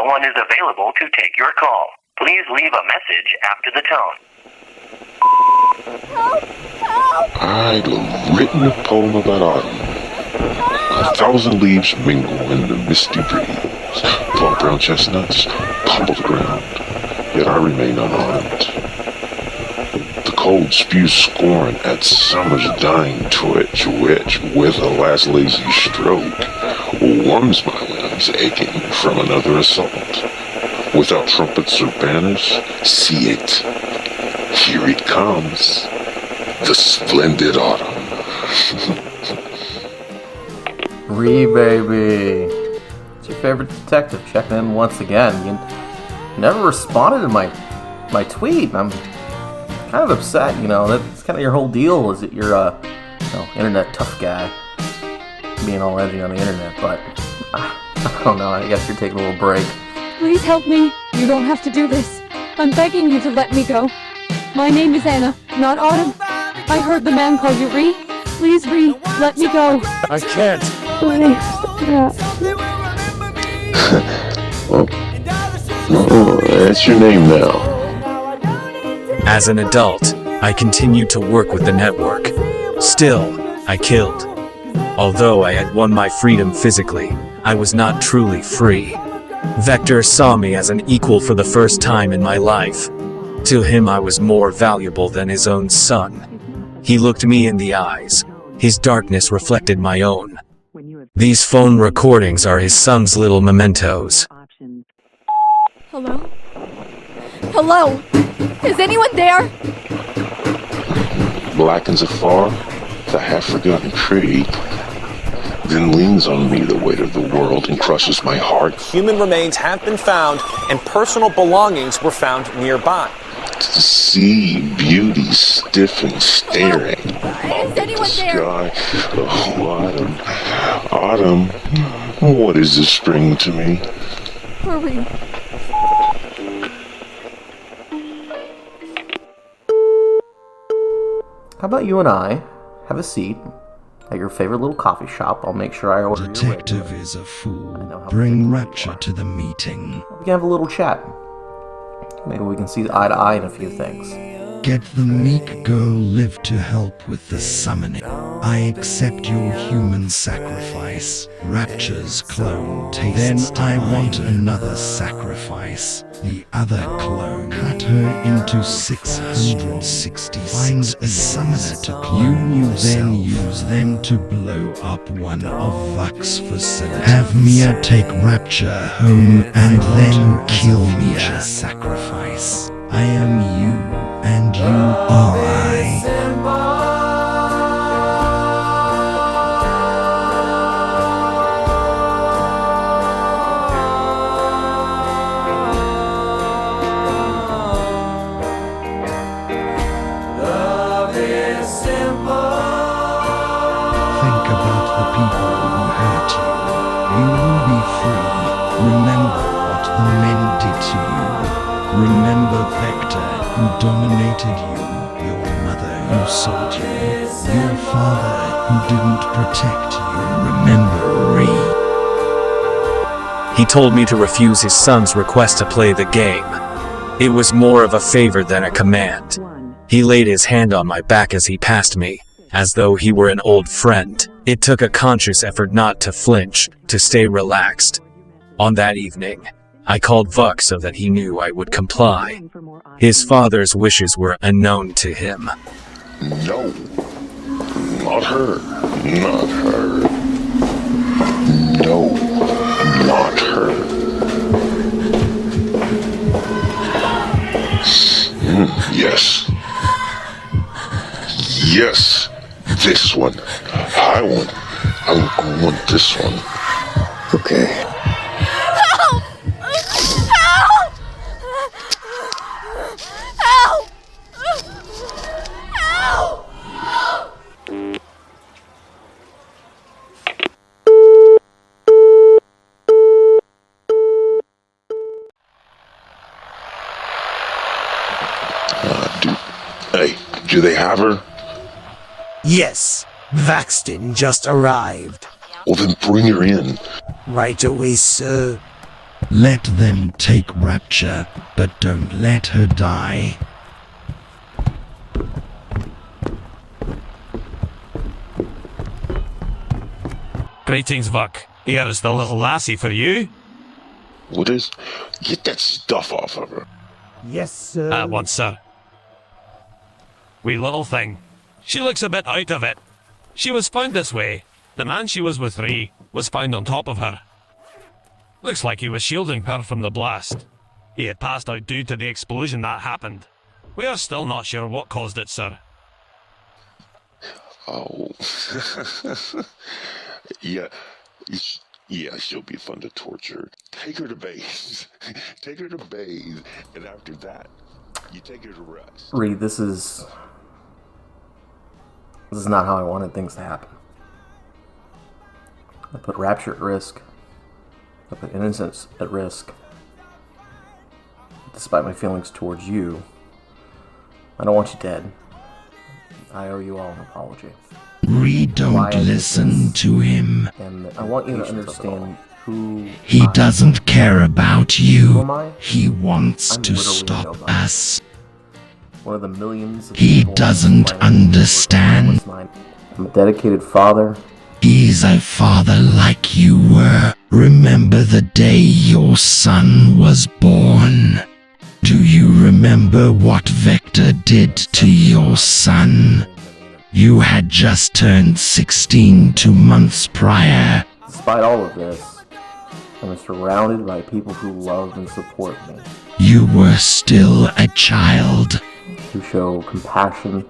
one is available to take your call. Please leave a message after the tone. Help! Help! I'd written a poem about autumn. 1,000 leaves mingle in the misty breeze. Plump brown chestnuts pummel the ground, yet I remain unarmed. The cold spews scorn at summer's dying twitch, which, with a last lazy stroke, warms my limbs aching from another assault. Without trumpets or banners, see it. Here it comes, the splendid autumn. Baby. It's your favorite detective checking in once again. You never responded to my tweet. I'm kind of upset, That's kind of your whole deal, is that you're internet tough guy. Being all edgy on the internet, but I don't know, I guess you're taking a little break. Please help me. You don't have to do this. I'm begging you to let me go. My name is Anna, not Autumn. I heard the man call you Ree. Please, Ree, let me go. I can't. Please, yeah. That's your name now. As an adult, I continued to work with the network. Still, I killed. Although I had won my freedom physically, I was not truly free. Vector saw me as an equal for the first time in my life. To him, I was more valuable than his own son. He looked me in the eyes. His darkness reflected my own. These phone recordings are his son's little mementos. Hello? Hello? Is anyone there? Blackens afar, the half-forgotten tree, then leans on me the weight of the world and crushes my heart. Human remains have been found, and personal belongings were found nearby. To see beauty stiff and staring. Is anyone there? Sky. Oh, autumn. What is this spring to me? Hurry. How about you and I have a seat at your favorite little coffee shop? I'll make sure I order Detective is a fool. Bring rapture to the meeting. We can have a little chat. Maybe we can see eye to eye in a few things. Get the meek girl Liv to help with the summoning. I accept your human sacrifice. Rapture's clone tastes. Then I want another sacrifice. The other clone. Cut her into 660. Finds a summoner to clone. You then use them to blow up one of vuks facilities. Have Mia take Rapture home and then kill Mia. Sacrifice. I am you, and you are I. Think about the people who hurt you. You will be free. Remember what the men did to you. Remember Vector, who dominated you. Your mother, who sold you. Your father, who didn't protect you. Remember Ree. He told me to refuse his son's request to play the game. It was more of a favor than a command. He laid his hand on my back as he passed me, as though he were an old friend. It took a conscious effort not to flinch, to stay relaxed. On that evening, I called Vuk so that he knew I would comply. His father's wishes were unknown to him. No. Not her. Not her. No. Not her. Yes. Yes. This one. I want this one. Okay. Help! Help! Help! Help! Do they have her? Yes, Vaxton just arrived. Well, then bring her in. Right away, sir. Let them take Rapture, but don't let her die. Greetings, Vuk. Here is the little lassie for you. What is? Get that stuff off of her. Yes, sir. At once, sir. Wee little thing. She looks a bit out of it. She was found this way. The man she was with, Ri, was found on top of her. Looks like he was shielding her from the blast. He had passed out due to the explosion that happened. We are still not sure what caused it, sir. Oh. Yeah. Yeah, she'll be fun to torture. Take her to bathe. Take her to bathe. And after that, you take her to rest. Reed, this is not how I wanted things to happen. I put Rapture at risk. I put innocence at risk. Despite my feelings towards you, I don't want you dead. I owe you all an apology. Don't listen to him. And I want you to understand who He doesn't care about Who you. am I? He wants I'm to literally stop nobody. us. One of the millions of He people doesn't on this planet understand. who are I'm a dedicated father. He's a father like you were. Remember the day your son was born? Do you remember what Vector did to your son? You had just turned 16 2 months prior. Despite all of this, I'm surrounded by people who love and support me, You were still a child. who show compassion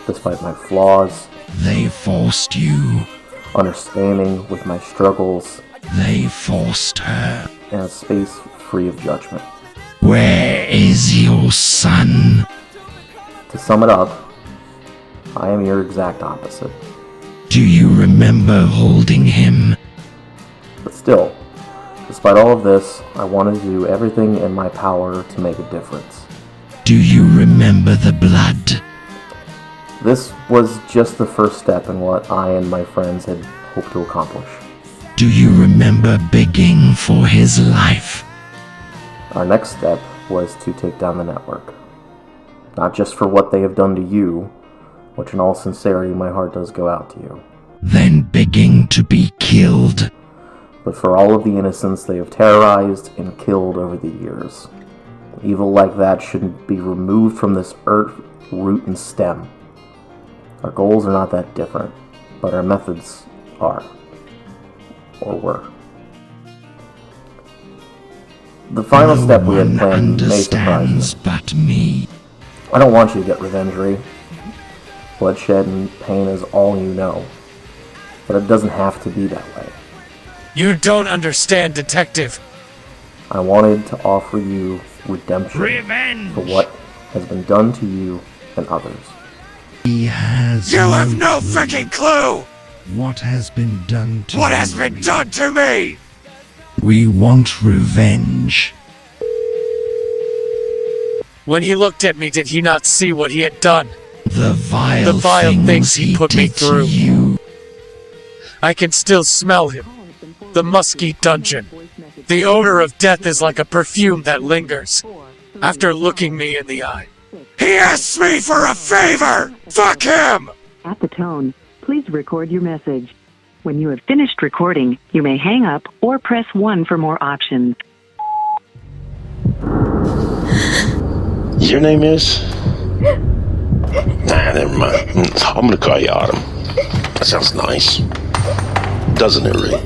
despite my flaws, They forced you. understanding with my struggles, They forced her. and a space free of judgment. Where is your son? To sum it up, I am your exact opposite. Do you remember holding him? But still, despite all of this, I want to do everything in my power to make a difference. Do you remember the blood? This was just the first step in what I and my friends had hoped to accomplish. Do you remember begging for his life? Our next step was to take down the network. Not just for what they have done to you, which in all sincerity my heart does go out to you, Then begging to be killed? but for all of the innocents they have terrorized and killed over the years. Evil like that shouldn't be removed from this earth, root and stem. Our goals are not that different, but our methods are. Or were. The final step we had No one planned may surprise understands you. but me. I don't want you to get revenge, Ree. Bloodshed and pain is all you know. But it doesn't have to be that way. You don't understand, Detective. I wanted to offer you redemption Revenge! for what has been done to you and others. He has You have no clue freaking clue what has been done to what you. has been done to me! We want revenge. When he looked at me, did he not see what he had done? The vile things he put me did to through. you. I can still smell him. The musky dungeon. The odor of death is like a perfume that lingers after looking me in the eye. He asked me for a favor! Fuck him! At the tone, please record your message. When you have finished recording, you may hang up or press 1 for more options. Your name is? Nah, never mind. I'm gonna call you Autumn. That sounds nice. Doesn't it, Ray?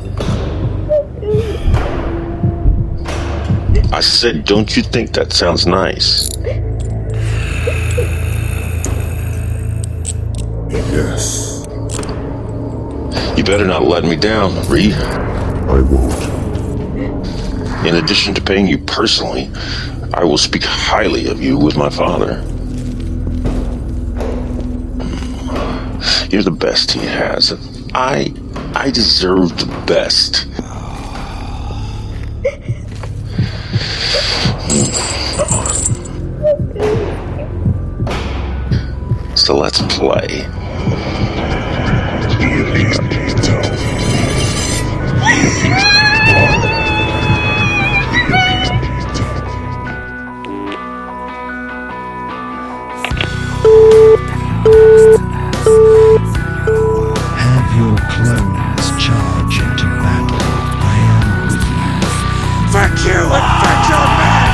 I said, don't you think that sounds nice? Yes. You better not let me down, Ree. I won't. In addition to paying you personally, I will speak highly of you with my father. You're the best he has. I deserve the best. So let's play. Fuck you and fuck your man!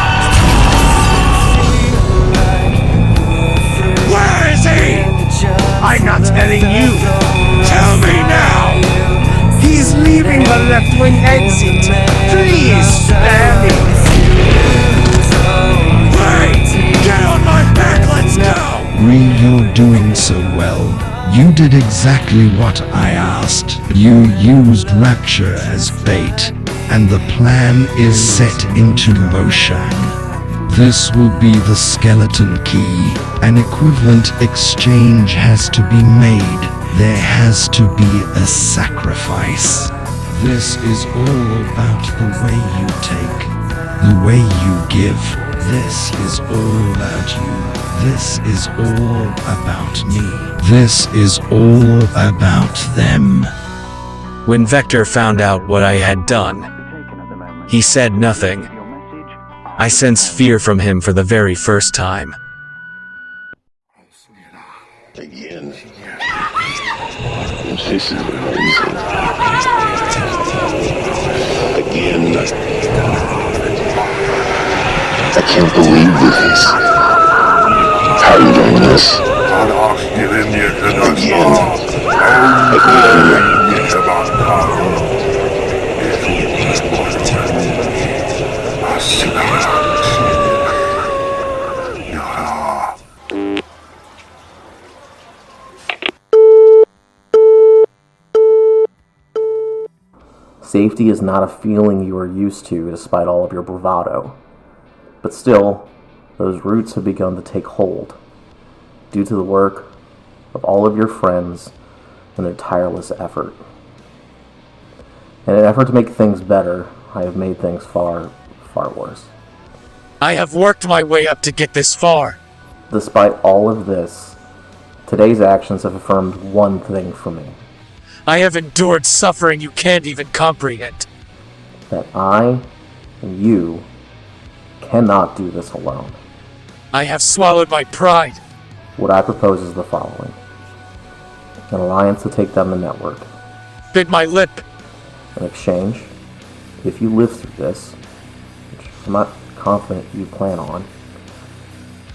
Where is he? I'm not telling you. Tell me now. He's leaving the left-wing exit. Please spare me. Wait! Get on my back, let's go! You're doing so well. You did exactly what I asked. You used Rapture as bait, and the plan is set into motion. This will be the skeleton key. An equivalent exchange has to be made. There has to be a sacrifice. This is all about the way you take, the way you give. This is all about you. This is all about me. This is all about them. When Vector found out what I had done, he said nothing. I sensed fear from him for the very first time. Again. This is amazing. Again. I can't believe this. How are you doing this? Safety is not a feeling you are used to despite all of your bravado. But still, those roots have begun to take hold due to the work of all of your friends and their tireless effort. In an effort to make things better, I have made things far, far worse. I have worked my way up to get this far. Despite all of this, today's actions have affirmed one thing for me. I have endured suffering you can't even comprehend. That I and you cannot do this alone. I have swallowed my pride. What I propose is the following. An alliance to take down the network. Bit my lip. In exchange, if you live through this, which I'm not confident you plan on,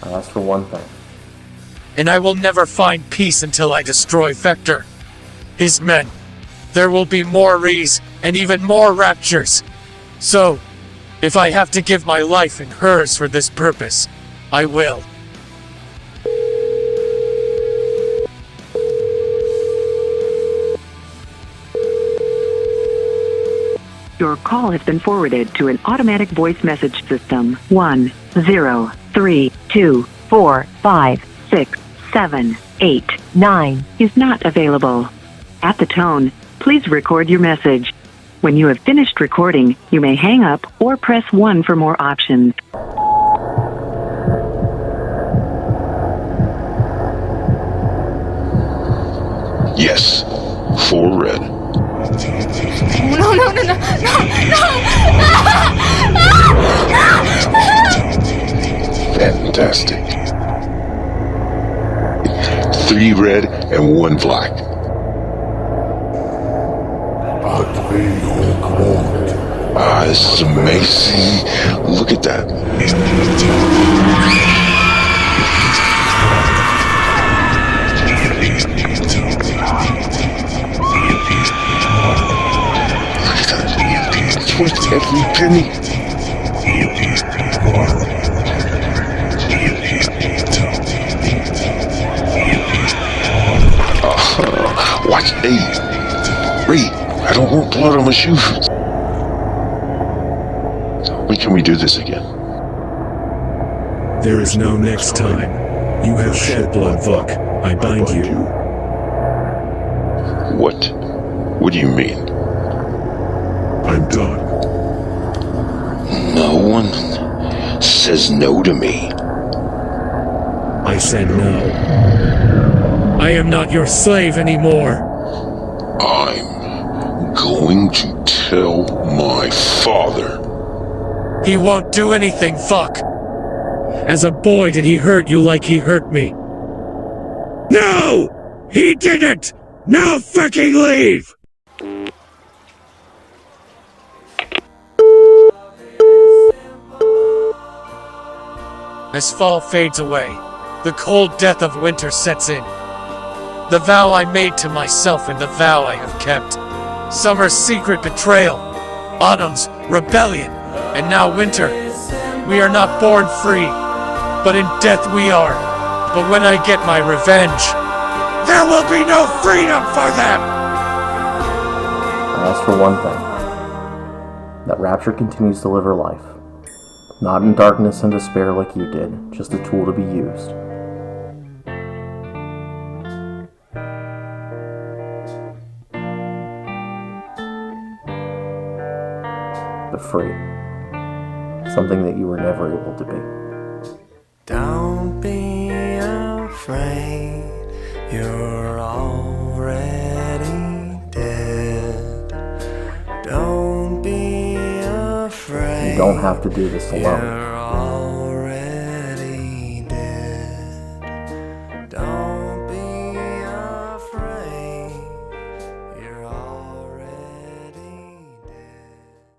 I ask for one thing. And I will never find peace until I destroy Vector. His men. There will be more Rees and even more Raptures. So, if I have to give my life and hers for this purpose, I will. Your call has been forwarded to an automatic voice message system. 1 0 3 2 4 5 6 7 8 9 is not available. At the tone, please record your message. When you have finished recording, you may hang up or press 1 for more options. Yes. 4 red. No. Fantastic. 3 red and 1 black. Ah, this is amazing. Look at that. It's worth every penny. Watch, hey, Ray, I don't want blood on my shoes. When can we do this again? There is no next time. You have shed blood, Vuk. I bind you. What? What do you mean? I'm done. No one says no to me. I said no. I am not your slave anymore. I'm going to tell my father. He won't do anything, Vuk. As a boy, did he hurt you like he hurt me? No! He didn't! Now fucking leave! As fall fades away, the cold death of winter sets in. The vow I made to myself and the vow I have kept. Summer's secret betrayal, autumn's rebellion, and now winter. We are not born free, but in death we are. But when I get my revenge, there will be no freedom for them! I ask for one thing. That Rapture continues to live her life. Not in darkness and despair like you did, just a tool to be used. But free. Something that you were never able to be. Don't be afraid, you're already dead. Don't be afraid. You don't have to do this alone. You're